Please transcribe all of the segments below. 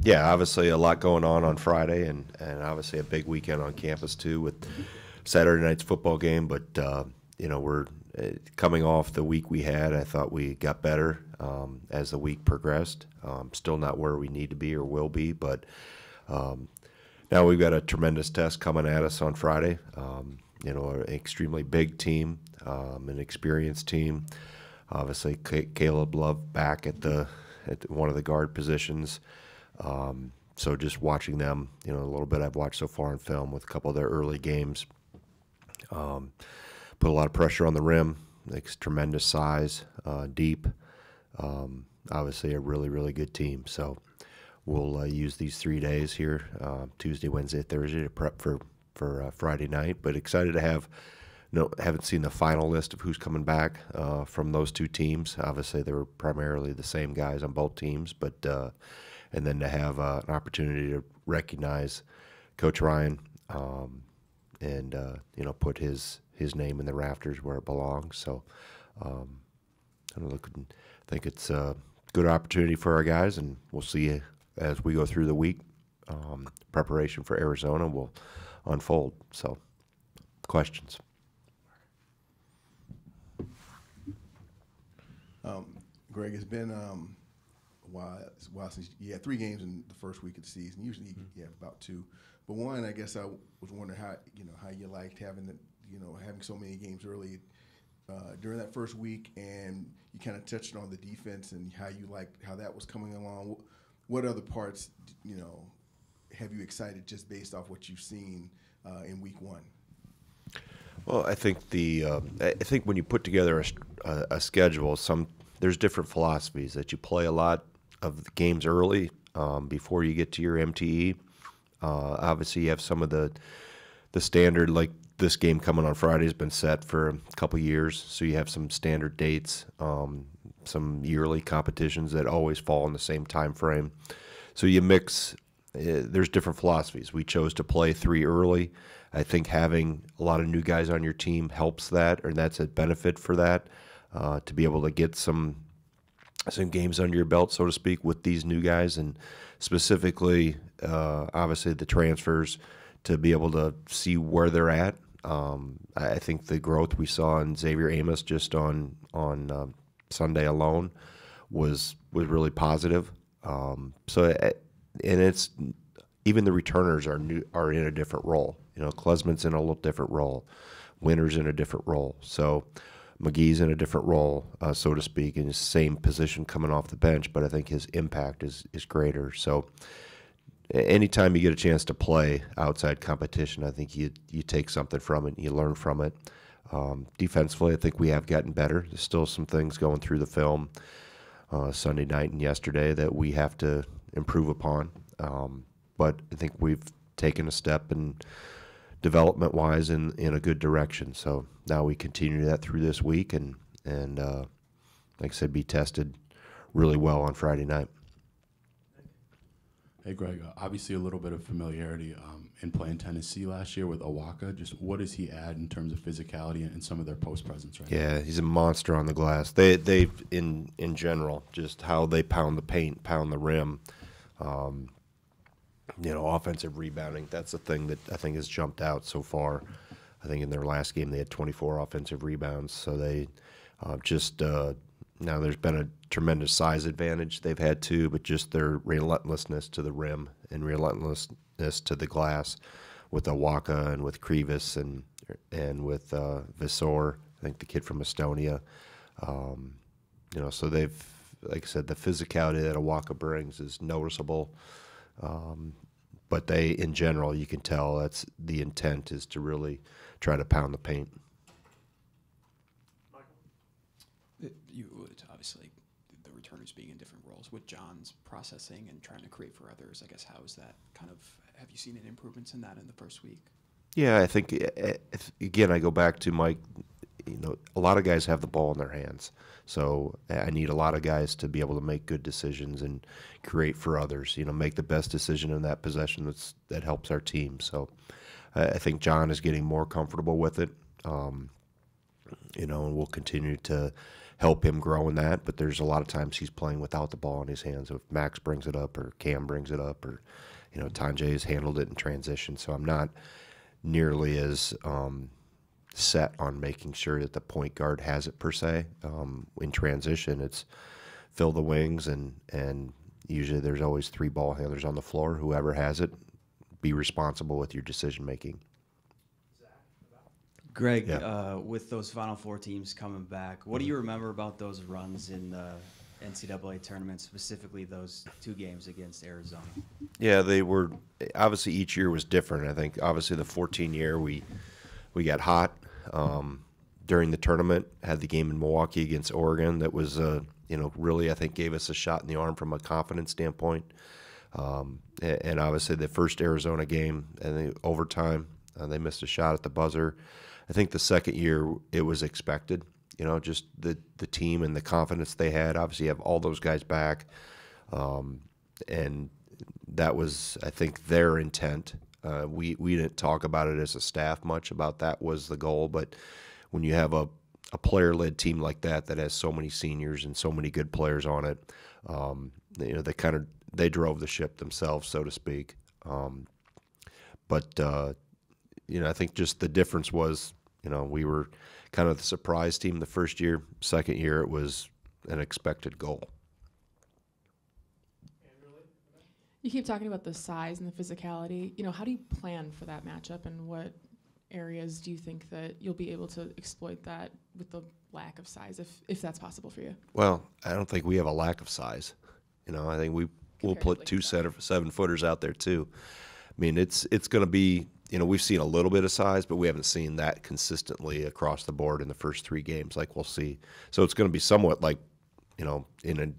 Yeah, obviously a lot going on Friday, and obviously a big weekend on campus too with Saturday night's football game. But we're coming off the week we had. I thought we got better as the week progressed. Still not where we need to be or will be, but now we've got a tremendous test coming at us on Friday. An extremely big team, an experienced team. Obviously, Caleb Love back at one of the guard positions. So just watching them, a little bit I've watched so far in film with a couple of their early games, put a lot of pressure on the rim. Like tremendous size, deep. Obviously, a really, really good team. So we'll use these 3 days here, Tuesday, Wednesday, Thursday, to prep for Friday night. But excited to have. No, haven't seen the final list of who's coming back from those two teams. Obviously, they were primarily the same guys on both teams, but and then to have an opportunity to recognize Coach Ryan and put his name in the rafters where it belongs. So I think it's a good opportunity for our guys, and we'll see as we go through the week. Preparation for Arizona will unfold. So, questions. Greg, it's been a while since you had 3 games in the first week of the season. Usually you have about 2, but one, I guess I was wondering how you liked having so many games early during that first week, and you kind of touched on the defense and how you liked how that was coming along. What other parts have you excited just based off what you've seen in week 1? Well, I think when you put together a schedule, there's different philosophies that you play a lot of the games early before you get to your MTE. Obviously, you have some of the standard, like this game coming on Friday has been set for a couple years, so you have some standard dates, some yearly competitions that always fall in the same time frame. So you mix. There's different philosophies. We chose to play 3 early. I think having a lot of new guys on your team helps that, or that's a benefit for that, to be able to get some games under your belt, so to speak, with these new guys, and specifically, obviously, the transfers, to be able to see where they're at. I think the growth we saw in Xavier Amos just on Sunday alone was really positive. And it's even the returners are in a different role. Klesman's in a little different role, Winter's in a different role. So McGee's in a different role, so to speak, in the same position coming off the bench, but I think his impact is greater. So anytime you get a chance to play outside competition, I think you take something from it, you learn from it. Defensively, I think we have gotten better. There's still some things going through the film Sunday night and yesterday that we have to improve upon. But I think we've taken a step in development-wise in a good direction. So now we continue that through this week and like I said, be tested really well on Friday night. Hey, Greg, obviously a little bit of familiarity in playing Tennessee last year with Awaka. Just what does he add in terms of physicality and some of their post presence right now? Yeah, he's a monster on the glass. They've in general, just how they pound the paint, pound the rim, offensive rebounding. That's the thing that I think has jumped out so far. I think in their last game they had 24 offensive rebounds. So they now there's been a tremendous size advantage they've had too, but just their relentlessness to the rim and relentlessness to the glass with Awaka and with Krivas and with Visor, I think the kid from Estonia. So they've, like I said, the physicality that Awaka brings is noticeable. But they, in general, you can tell that's the intent is to really try to pound the paint. You alluded to, obviously, the returners being in different roles. With John's processing and trying to create for others, I guess, how is that have you seen any improvements in that in the first week? Yeah, I think, again, I go back to Mike, a lot of guys have the ball in their hands. So I need a lot of guys to be able to make good decisions and create for others, make the best decision in that possession that helps our team. So I think John is getting more comfortable with it, and we'll continue to help him grow in that. But there's a lot of times he's playing without the ball in his hands. If Max brings it up or Cam brings it up or, Tanjay has handled it in transition. So I'm not nearly as set on making sure that the point guard has it per se. In transition, it's fill the wings, and usually there's always 3 ball handlers on the floor. Whoever has it, be responsible with your decision making. Greg, Yeah. with those Final Four teams coming back, what do you remember about those runs in the NCAA tournament, specifically those 2 games against Arizona? Yeah, they were obviously each year was different. I think obviously the 14 year we got hot during the tournament. Had the game in Milwaukee against Oregon that was really I think gave us a shot in the arm from a confidence standpoint. And obviously the first Arizona game and the overtime they missed a shot at the buzzer. I think the second year it was expected. Just the team and the confidence they had. Obviously, you have all those guys back, and that was, I think, their intent. We didn't talk about it as a staff much about that was the goal, but when you have a player-led team like that has so many seniors and so many good players on it, they drove the ship themselves, so to speak. But I think just the difference was, we were kind of the surprise team the first year. Second year, it was an expected goal. You keep talking about the size and the physicality. How do you plan for that matchup, and what areas do you think that you'll be able to exploit that with the lack of size, if that's possible for you? Well, I don't think we have a lack of size. I think we'll put 2 7-footers out there too. I mean, it's going to be. We've seen a little bit of size, but we haven't seen that consistently across the board in the first 3 games like we'll see. So it's going to be somewhat like, in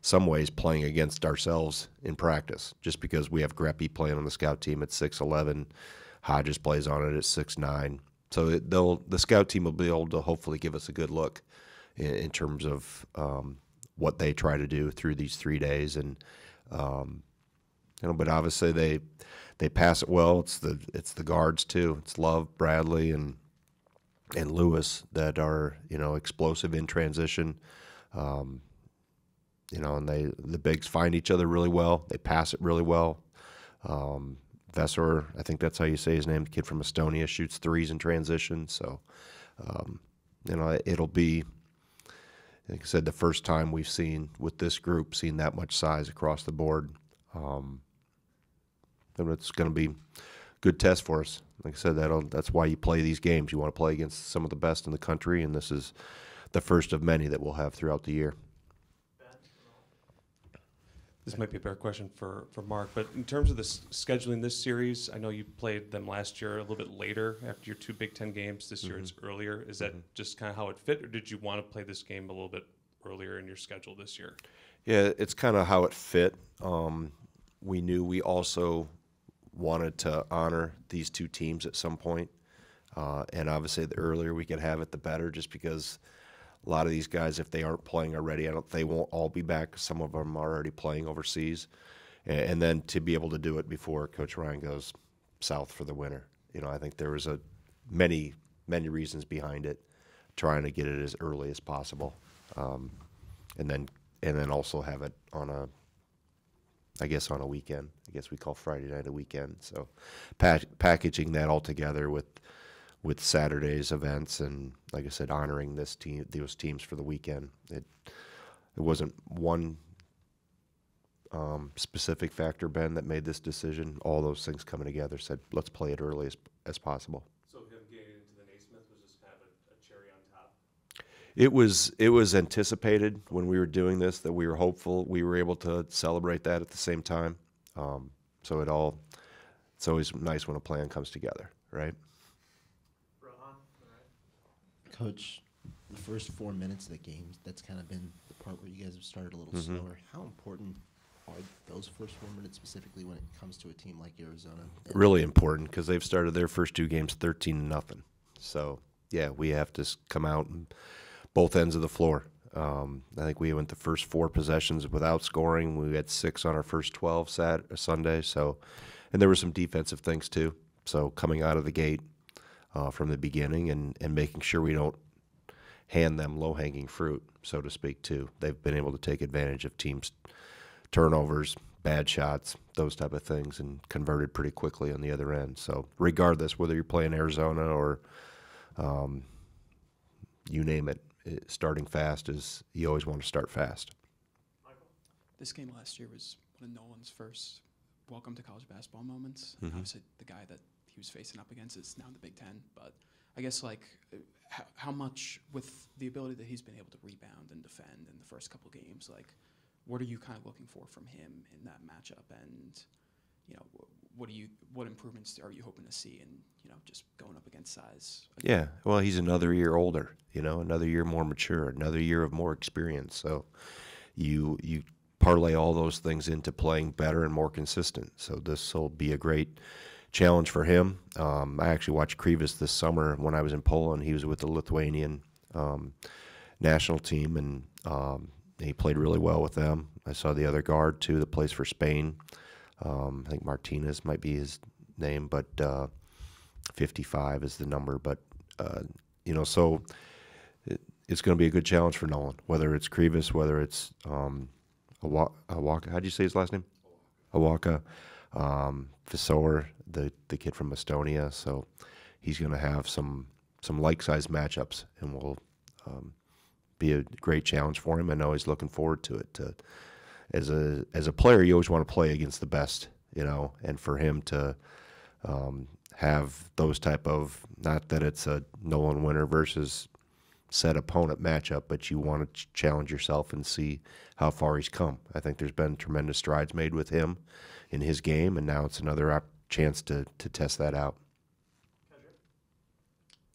some ways playing against ourselves in practice, just because we have Greppy playing on the scout team at 6'11", Hodges plays on it at 6'9". So the scout team will be able to hopefully give us a good look in terms of what they try to do through these 3 days. And, but obviously they pass it well. It's the guards too. It's Love, Bradley, and Lewis that are explosive in transition. And the bigs find each other really well. They pass it really well. Vesor, I think that's how you say his name. The kid from Estonia shoots 3s in transition. So it'll be, like I said, the first time we've seen with this group that much size across the board. And it's going to be a good test for us. Like I said, that's why you play these games. You want to play against some of the best in the country, and this is the first of many that we'll have throughout the year. This might be a better question for Mark, but in terms of scheduling this series, I know you played them last year a little bit later after your 2 Big Ten games. This year it's earlier. Is that just kind of how it fit, or did you want to play this game a little bit earlier in your schedule this year? Yeah, it's kind of how it fit. We knew we also wanted to honor these 2 teams at some point. And obviously the earlier we could have it, the better, just because a lot of these guys, if they aren't playing already, they won't all be back. Some of them are already playing overseas. And then to be able to do it before Coach Ryan goes south for the winter. I think there was many reasons behind it, trying to get it as early as possible. And then also have it on a weekend. I guess we call Friday night a weekend. So packaging that all together with Saturday's events and, like I said, honoring those teams for the weekend. It wasn't one specific factor, Ben, that made this decision. All those things coming together said, let's play it early as possible. So him getting into the Naismith was just kind of a cherry on top? It was anticipated when we were doing this that we were hopeful we were able to celebrate that at the same time. So it's always nice when a plan comes together, right? Coach, the first 4 minutes of the game, that's kind of been the part where you guys have started a little slower. How important are those first 4 minutes specifically when it comes to a team like Arizona? Really important because they've started their first 2 games 13-0. So, yeah, we have to come out and both ends of the floor. I think we went the first 4 possessions without scoring. We had 6 on our first 12 Sunday. So, and there were some defensive things too. So coming out of the gate from the beginning and making sure we don't hand them low-hanging fruit, so to speak, too. They've been able to take advantage of teams' turnovers, bad shots, those type of things, and converted pretty quickly on the other end. So regardless, whether you're playing Arizona or you name it, starting fast is you always want to start fast. This game last year was one of Nolan's first welcome to college basketball moments. Obviously, the guy that he was facing up against is now in the Big Ten, but I guess like how much with the ability that he's been able to rebound and defend in the first couple games, like what are you kind of looking for from him in that matchup, and you know what improvements are you hoping to see in just going up against size? Yeah, well, he's another year older, another year more mature, another year of more experience. So you parlay all those things into playing better and more consistent. So this will be a great challenge for him. I actually watched Krivas this summer when I was in Poland. He was with the Lithuanian national team, and he played really well with them. I saw the other guard, too, that plays for Spain. I think Martinez might be his name, but 55 is the number. But, so it's going to be a good challenge for Nolan, whether it's Krivas, whether it's Awaka. How do you say his last name? Awaka. Visor, the kid from Estonia. So he's going to have some like-sized matchups, and will be a great challenge for him. I know he's looking forward to it. As a player, you always want to play against the best, and for him to have those type of, not that it's a Nolan winner versus set opponent matchup, but you want to challenge yourself and see how far he's come. I think there's been tremendous strides made with him in his game, and now it's another chance to test that out.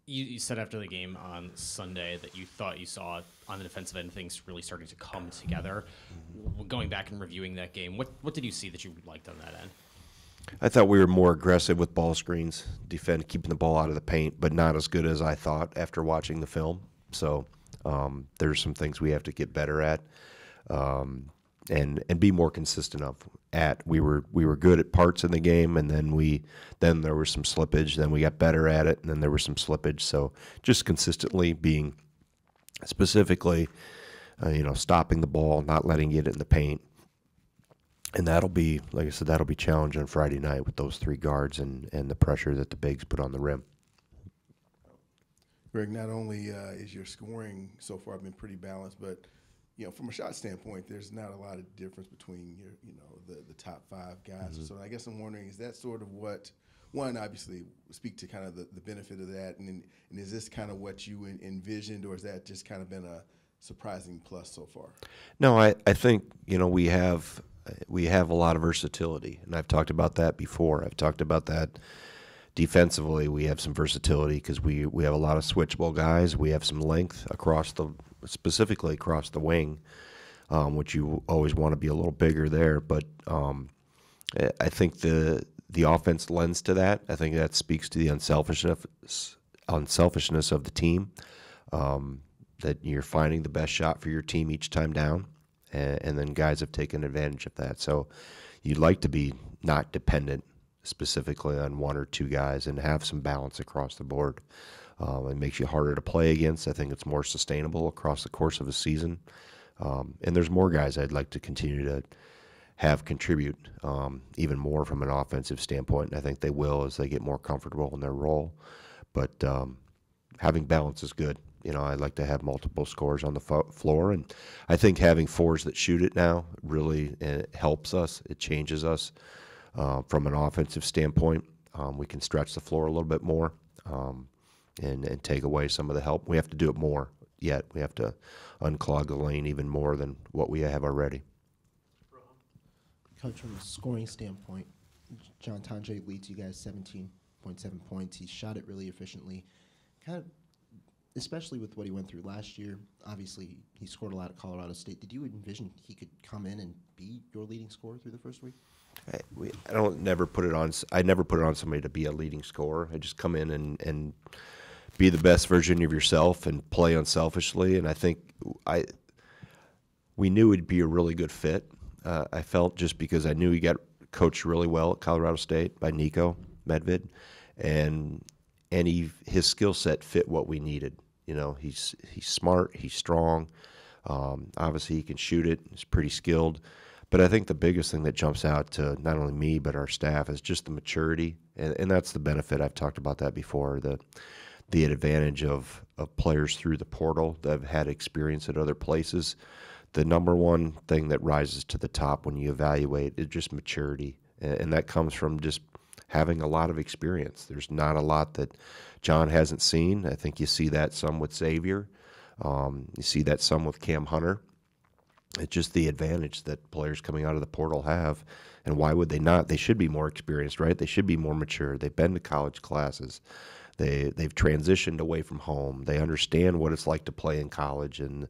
You said after the game on Sunday that you thought you saw on the defensive end things really starting to come together. Going back and reviewing that game, what did you see that you liked on that end? I thought we were more aggressive with ball screens, keeping the ball out of the paint, but not as good as I thought after watching the film. So there's some things we have to get better at, and be more consistent at. We were good at parts in the game, and then there was some slippage. Then we got better at it, and then there was some slippage. So just consistently being specifically, stopping the ball, not letting it get in the paint. And that'll be, like I said, that'll be challenging Friday night with those three guards and the pressure that the bigs put on the rim. Greg, not only is your scoring so far been pretty balanced, but from a shot standpoint, there's not a lot of difference between your the top five guys. So I guess I'm wondering, is that sort of what one, obviously speak to kind of the benefit of that, and is this kind of what you envisioned, or has that just kind of been a surprising plus so far? No, I think we have a lot of versatility, and I've talked about that before. I've talked about that defensively. We have some versatility because we have a lot of switchable guys. We have some length specifically across the wing, which you always want to be a little bigger there. But I think the offense lends to that. I think that speaks to the unselfishness of the team, that you're finding the best shot for your team each time down, and then guys have taken advantage of that. So you'd like to be not dependent specifically on one or two guys and have some balance across the board. It makes you harder to play against. I think it's more sustainable across the course of a season. And there's more guys I'd like to continue to have contribute even more from an offensive standpoint. And I think they will as they get more comfortable in their role. But having balance is good. I'd like to have multiple scores on the floor. And I think having fours that shoot it now really helps us. It changes us from an offensive standpoint. We can stretch the floor a little bit more and take away some of the help. We have to do it more yet. We have to unclog the lane even more than what we have already. Coach, from a scoring standpoint, John Tandre leads you guys 17.7 points. He shot it really efficiently. Kind of, especially with what he went through last year, obviously he scored a lot at Colorado State. Did you envision he could come in and be your leading scorer through the first week? I never put it on somebody to be a leading scorer. I just come in and be the best version of yourself and play unselfishly. And I think we knew it'd be a really good fit. I felt just because I knew he got coached really well at Colorado State by Nico Medved, and his skill set fit what we needed. You know, he's smart, he's strong. Obviously, he can shoot it. He's pretty skilled. But I think the biggest thing that jumps out to not only me but our staff is just the maturity, and that's the benefit. I've talked about that before. The advantage of players through the portal that have had experience at other places. The number one thing that rises to the top when you evaluate is just maturity, and that comes from just having a lot of experience. There's not a lot that John hasn't seen. I think you see that some with Xavier. You see that some with Cam Hunter. It's just the advantage that players coming out of the portal have. And why would they not? They should be more experienced, right? They should be more mature. They've been to college classes. They've transitioned away from home. They understand what it's like to play in college, and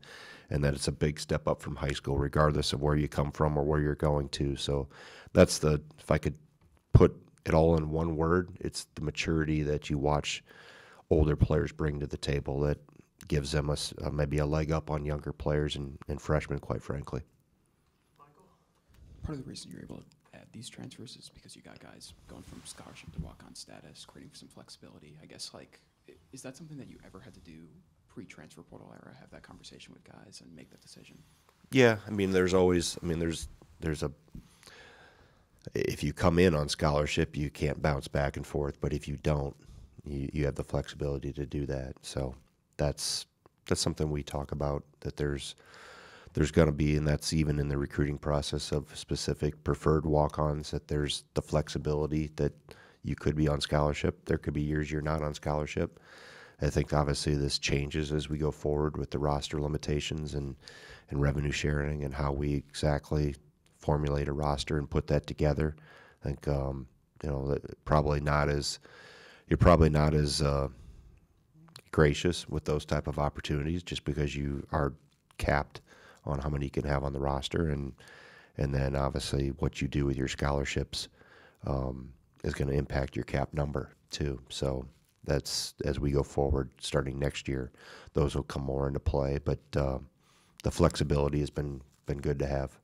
that it's a big step up from high school, regardless of where you come from or where you're going to. So that's if I could put it all in one word, it's the maturity that you watch older players bring to the table that gives them maybe a leg up on younger players and freshmen, quite frankly. Part of the reason you're able to add these transfers is because you got guys going from scholarship to walk-on status, creating some flexibility. I guess, like, is that something that you ever had to do pre-transfer portal era, have that conversation with guys and make that decision? Yeah, I mean, there's if you come in on scholarship, you can't bounce back and forth, but if you don't, you have the flexibility to do that. So that's something we talk about, that there's going to be, and that's even in the recruiting process of specific preferred walk-ons, that there's the flexibility that you could be on scholarship. There could be years you're not on scholarship. I think obviously this changes as we go forward with the roster limitations and revenue sharing and how we exactly formulate a roster and put that together. I think you're probably not as gracious with those type of opportunities, just because you are capped on how many you can have on the roster, and then obviously what you do with your scholarships is going to impact your cap number too. So that's, as we go forward starting next year, those will come more into play. But the flexibility has been good to have.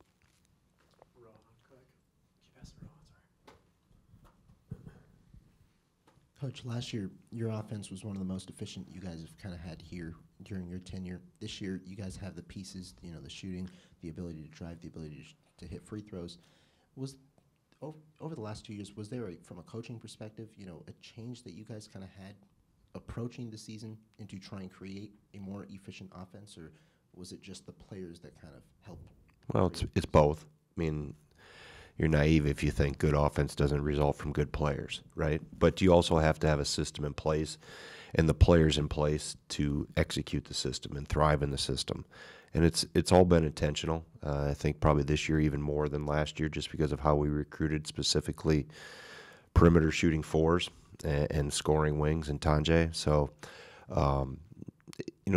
Coach, last year your offense was one of the most efficient you guys have kind of had here during your tenure. This year you guys have the pieces, the shooting, the ability to drive, the ability to hit free throws. Was over the last 2 years, was there, from a coaching perspective, a change that you guys kind of had approaching the season and to try and create a more efficient offense, or was it just the players that kind of helped? Well, it's both. I mean, you're naive if you think good offense doesn't result from good players, right? But you also have to have a system in place and the players in place to execute the system and thrive in the system. And it's all been intentional. I think probably this year even more than last year, just because of how we recruited specifically perimeter shooting fours and scoring wings and Tanjay. So,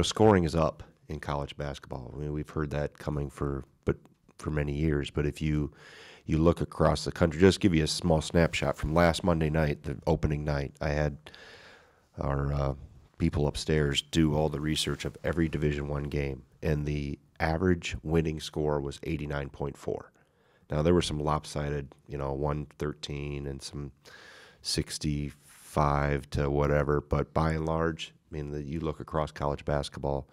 scoring is up in college basketball. I mean, we've heard that coming for many years. But if you look across the country, just give you a small snapshot from last Monday night, the opening night, I had our people upstairs do all the research of every Division I game, and the average winning score was 89.4. Now, there were some lopsided, 113 and some 65 to whatever, but by and large, I mean, you look across college basketball,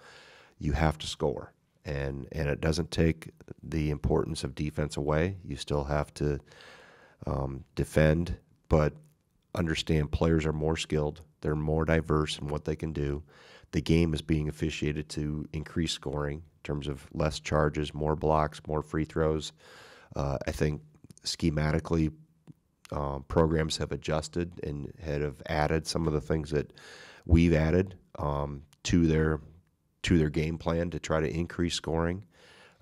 you have to score. And it doesn't take the importance of defense away. You still have to defend, but understand players are more skilled. They're more diverse in what they can do. The game is being officiated to increase scoring in terms of less charges, more blocks, more free throws. I think schematically programs have adjusted and have added some of the things that we've added to their game plan to try to increase scoring.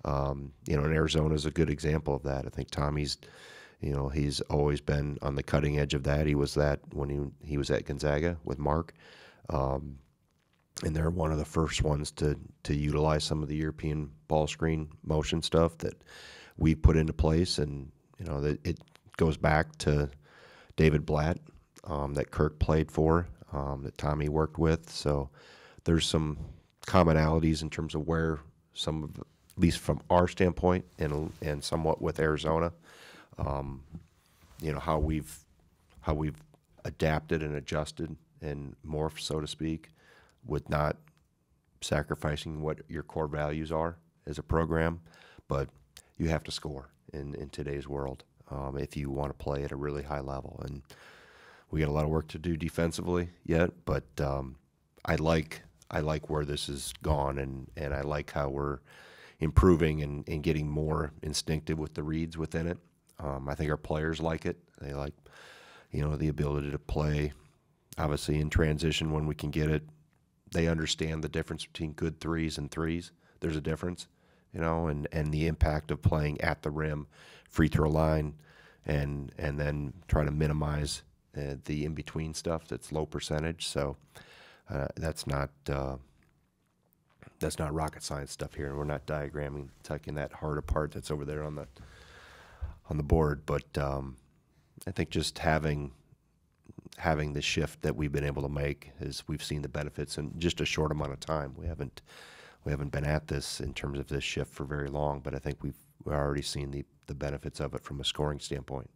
And Arizona is a good example of that. I think Tommy's, he's always been on the cutting edge of that. He was that when he was at Gonzaga with Mark. And they're one of the first ones to utilize some of the European ball screen motion stuff that we put into place. And, it goes back to David Blatt that Kirk played for, that Tommy worked with. So there's some commonalities in terms of where some of, at least from our standpoint and somewhat with Arizona, how we've adapted and adjusted and morphed, so to speak, with not sacrificing what your core values are as a program, but you have to score in today's world if you want to play at a really high level. And we got a lot of work to do defensively yet, but I like where this has gone, and I like how we're improving and getting more instinctive with the reads within it. I think our players like it. They like, the ability to play, obviously, in transition when we can get it. They understand the difference between good threes and threes. There's a difference, and the impact of playing at the rim, free throw line, and then try to minimize the in-between stuff that's low percentage. So that's not rocket science stuff here. We're not diagramming, taking that hard apart that's over there on the board. But I think just having the shift that we've been able to make is we've seen the benefits in just a short amount of time. We haven't been at this in terms of this shift for very long, but I think we've already seen the benefits of it from a scoring standpoint.